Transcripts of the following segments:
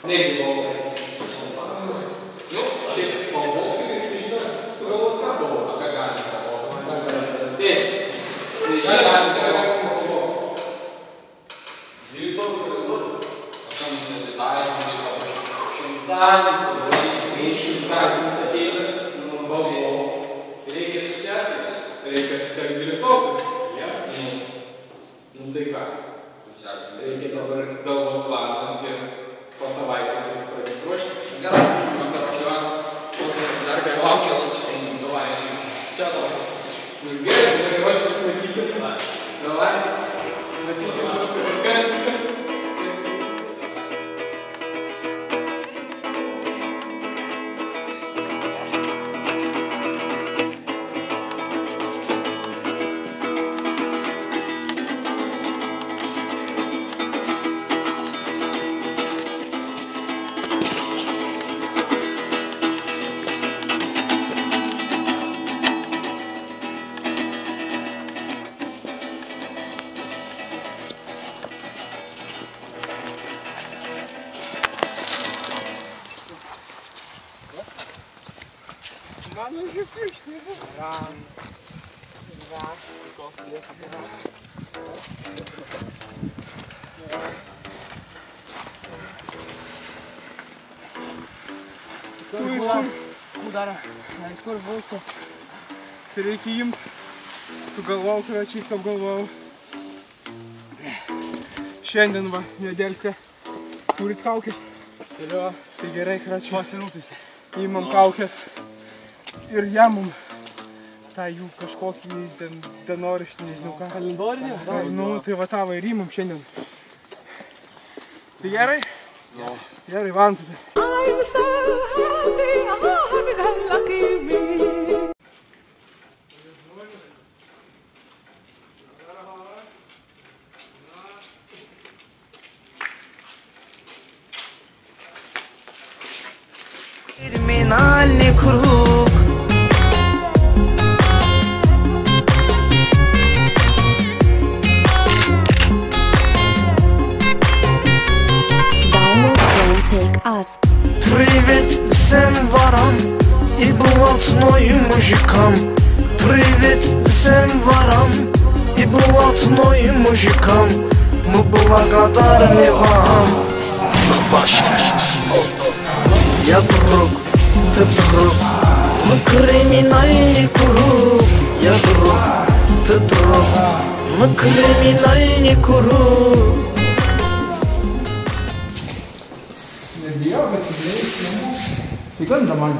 Negi balsai. Nu, šiaip galvoti, kaip žinau, sugalvot ką galvot, ką galim galvot. Taip, nežinai, galim galvot. 12 kalendorių. Pasam detalės, šimtadienis, šimtadienis ateina. Reikia susiektis. Reikia susiekti 12. Nu tai ką? Reikia dabar galvot planą ir po savaitės reikia pradėti ruošti. Gerai, man karočiuo, klausysiuosi dar geriau laukiu, Davai, čia toks. Gerai, dabar ruoštis matysim. Davai, matysim, mūsų paskambinti. Man уже пышный. Ран. Tu iš kur? Kudara. Iš kur būsi? Tai reikia imt. Sugalvojau, kračiais apgalvojau. Šiandien va, nedėlse. Turit kaukės? Turiu. Tai gerai, kračiai. Pasirūpysi. Įmam kaukės. Ir jamum tą jų kažkokį dienoraštį, nežinau ką. Kalendorinį? Nu, tai va tavo ir įmam šiandien. Tai gerai? Gerai, van tada. I'm so happy, lucky me. Terminalni kruг. Привет всем ворам и блатной мужикам. Привет всем ворам и блатной мужикам. Мы благодарны вам за ваш суд. Я друг, ты друг. Мы криминальный круг. Я друг, ты друг. Мы криминальный круг. Ficando da mãe.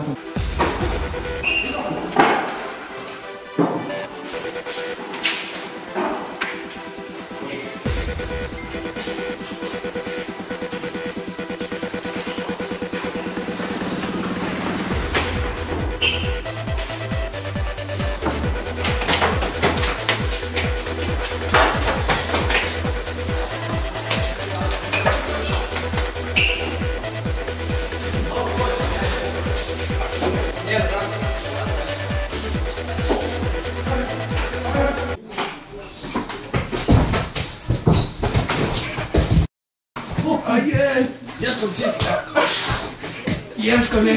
Ieškome.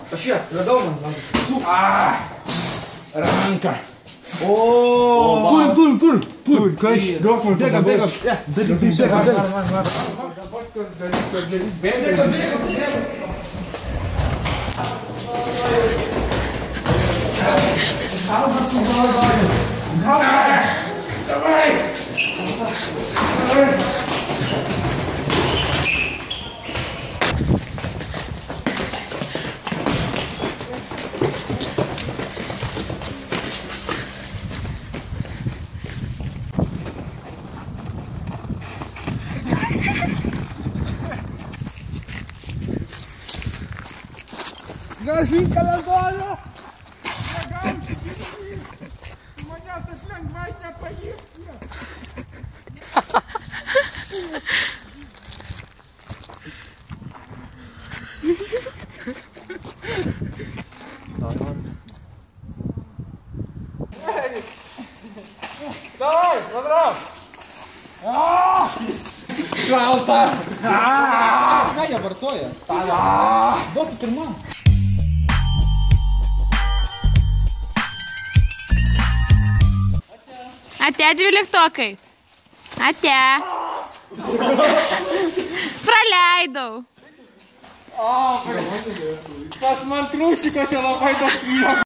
Pašvies, radau man. Ranką. Turim, ką iš duok man. Bėgam. Давай! Grąžink kalendorių! Manęs aš lengvai nepaimsiu. Davai, labiau. Šalta. Ką jie vartoja? Duokit pirmam. Ate 12-tokai. Ate. Praleidau. Pas man triušikas labai daug